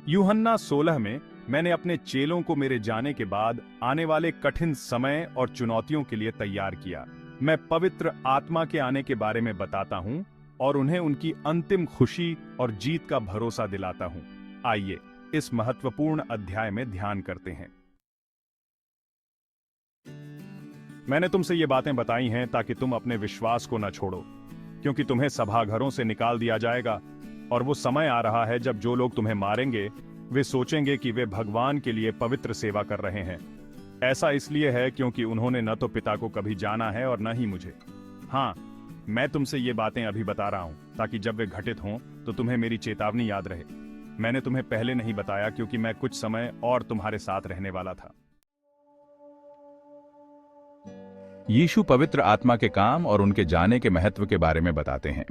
यूहन्ना 16 में मैंने अपने चेलों को मेरे जाने के बाद आने वाले कठिन समय और चुनौतियों के लिए तैयार किया। मैं पवित्र आत्मा के आने के बारे में बताता हूं और उन्हें उनकी अंतिम खुशी और जीत का भरोसा दिलाता हूं। आइए इस महत्वपूर्ण अध्याय में ध्यान करते हैं। मैंने तुमसे ये बातें बताई हैं ताकि तुम अपने विश्वास को न छोड़ो, क्योंकि तुम्हें सभाघरों से निकाल दिया जाएगा और वो समय आ रहा है जब जो लोग तुम्हें मारेंगे वे सोचेंगे कि वे भगवान के लिए पवित्र सेवा कर रहे हैं। ऐसा इसलिए है क्योंकि उन्होंने न तो पिता को कभी जाना है और न ही मुझे। हाँ, मैं तुमसे ये बातें अभी बता रहा हूं ताकि जब वे घटित हों तो तुम्हें मेरी चेतावनी याद रहे। मैंने तुम्हें पहले नहीं बताया क्योंकि मैं कुछ समय और तुम्हारे साथ रहने वाला था। यीशु पवित्र आत्मा के काम और उनके जाने के महत्व के बारे में बताते हैं।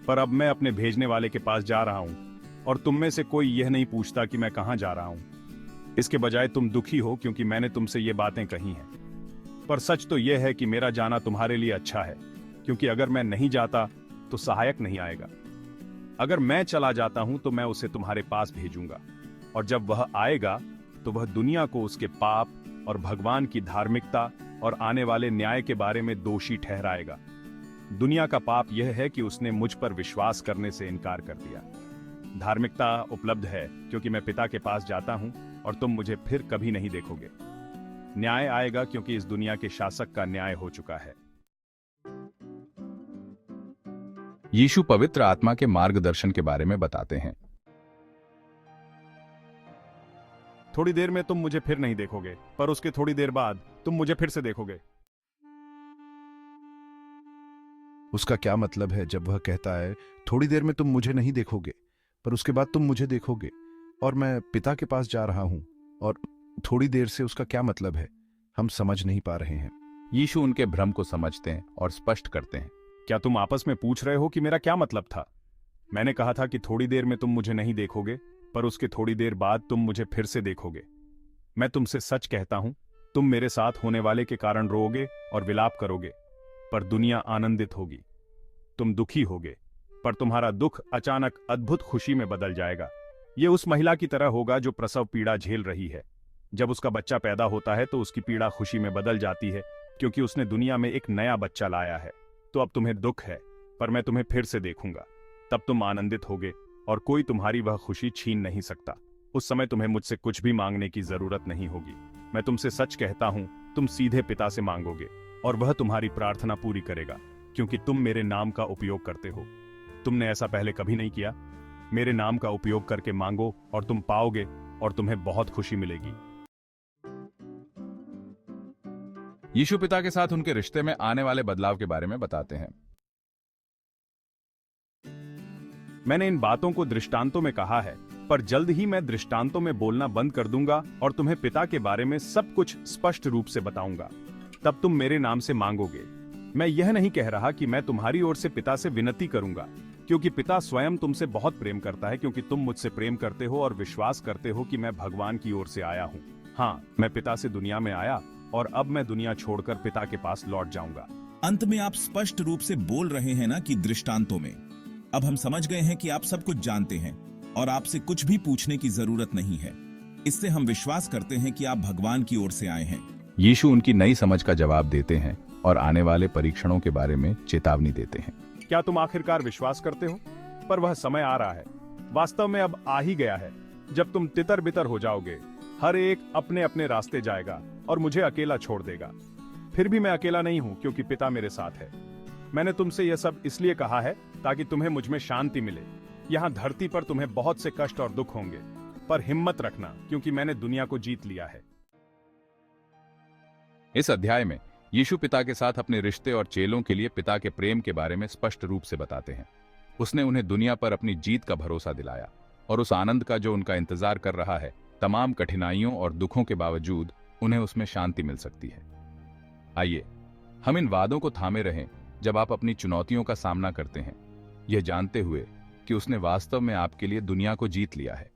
पर अब मैं अपने भेजने वाले के पास जा रहा हूं और तुम में से कोई यह नहीं पूछता कि मैं कहां जा रहा हूं। इसके बजाय तुम दुखी हो क्योंकि मैंने तुमसे ये बातें कही हैं। पर सच तो यह है कि मेरा जाना तुम्हारे लिए अच्छा है, क्योंकि अगर मैं नहीं जाता तो सहायक नहीं आएगा। अगर मैं चला जाता हूं तो मैं उसे तुम्हारे पास भेजूंगा, और जब वह आएगा तो वह दुनिया को उसके पाप और भगवान की धार्मिकता और आने वाले न्याय के बारे में दोषी ठहराएगा। दुनिया का पाप यह है कि उसने मुझ पर विश्वास करने से इनकार कर दिया। धार्मिकता उपलब्ध है क्योंकि मैं पिता के पास जाता हूं और तुम मुझे फिर कभी नहीं देखोगे। न्याय आएगा क्योंकि इस दुनिया के शासक का न्याय हो चुका है। यीशु पवित्र आत्मा के मार्गदर्शन के बारे में बताते हैं। थोड़ी देर में तुम मुझे फिर नहीं देखोगे, पर उसके थोड़ी देर बाद तुम मुझे फिर से देखोगे। उसका क्या मतलब है जब वह कहता है थोड़ी देर में तुम मुझे नहीं देखोगे पर उसके बाद तुम मुझे देखोगे, और मैं पिता के पास जा रहा हूं, और थोड़ी देर से उसका क्या मतलब है? हम समझ नहीं पा रहे हैं। यीशु उनके भ्रम को समझते हैं और स्पष्ट करते हैं। क्या तुम आपस में पूछ रहे हो कि मेरा क्या मतलब था? मैंने कहा था कि थोड़ी देर में तुम मुझे नहीं देखोगे, पर उसके थोड़ी देर बाद तुम मुझे फिर से देखोगे। मैं तुमसे सच कहता हूं, तुम मेरे साथ होने वाले के कारण रोओगे और विलाप करोगे, पर दुनिया आनंदित होगी। तुम दुखी होगे, पर तुम्हारा दुख अचानक अद्भुत खुशी में बदल जाएगा। यह उस महिला की तरह होगा जो प्रसव पीड़ा झेल रही है। जब उसका बच्चा पैदा होता है तो उसकी पीड़ा खुशी में बदल जाती है, क्योंकि उसने दुनिया में एक नया बच्चा लाया है। तो अब तुम्हें दुख है, पर मैं तुम्हें फिर से देखूंगा। तब तुम आनंदित होगे और कोई तुम्हारी वह खुशी छीन नहीं सकता। उस समय तुम्हें मुझसे कुछ भी मांगने की जरूरत नहीं होगी। मैं तुमसे सच कहता हूं, तुम सीधे पिता से मांगोगे और वह तुम्हारी प्रार्थना पूरी करेगा, क्योंकि तुम मेरे नाम का उपयोग करते हो। तुमने ऐसा पहले कभी नहीं किया। मेरे नाम का उपयोग करके मांगो और तुम पाओगे, और तुम्हें बहुत खुशी मिलेगी। यीशु पिता के साथ उनके रिश्ते में आने वाले बदलाव के बारे में बताते हैं। मैंने इन बातों को दृष्टांतों में कहा है, पर जल्द ही मैं दृष्टांतों में बोलना बंद कर दूंगा और तुम्हें पिता के बारे में सब कुछ स्पष्ट रूप से बताऊंगा। तब तुम मेरे नाम से मांगोगे। मैं यह नहीं कह रहा कि मैं तुम्हारी ओर से पिता से विनती करूंगा, क्योंकि पिता स्वयं तुमसे बहुत प्रेम करता है, क्योंकि तुम मुझसे प्रेम करते हो और विश्वास करते हो कि मैं भगवान की ओर से आया हूं। हाँ, मैं पिता से दुनिया में आया और अब मैं दुनिया छोड़कर पिता के पास लौट जाऊंगा। अंत में आप स्पष्ट रूप से बोल रहे हैं ना कि दृष्टांतों में। अब हम समझ गए हैं कि आप सब कुछ जानते हैं और आपसे कुछ भी पूछने की जरूरत नहीं है। इससे हम विश्वास करते हैं कि आप भगवान की ओर से आए हैं। यीशु उनकी नई समझ का जवाब देते हैं और आने वाले परीक्षणों के बारे में चेतावनी देते हैं। क्या तुम आखिरकार विश्वास करते हो? पर वह समय आ रहा है, वास्तव में अब आ ही गया है, जब तुम तितर बितर हो जाओगे। हर एक अपने अपने रास्ते जाएगा और मुझे अकेला छोड़ देगा। फिर भी मैं अकेला नहीं हूं, क्योंकि पिता मेरे साथ है। मैंने तुमसे यह सब इसलिए कहा है ताकि तुम्हें मुझ में शांति मिले। यहाँ धरती पर तुम्हें बहुत से कष्ट और दुख होंगे, पर हिम्मत रखना, क्योंकि मैंने दुनिया को जीत लिया है। इस अध्याय में यीशु पिता के साथ अपने रिश्ते और चेलों के लिए पिता के प्रेम के बारे में स्पष्ट रूप से बताते हैं। उसने उन्हें दुनिया पर अपनी जीत का भरोसा दिलाया, और उस आनंद का जो उनका इंतजार कर रहा है, तमाम कठिनाइयों और दुखों के बावजूद उन्हें उसमें शांति मिल सकती है। आइए हम इन वादों को थामे रहें जब आप अपनी चुनौतियों का सामना करते हैं, यह जानते हुए कि उसने वास्तव में आपके लिए दुनिया को जीत लिया है।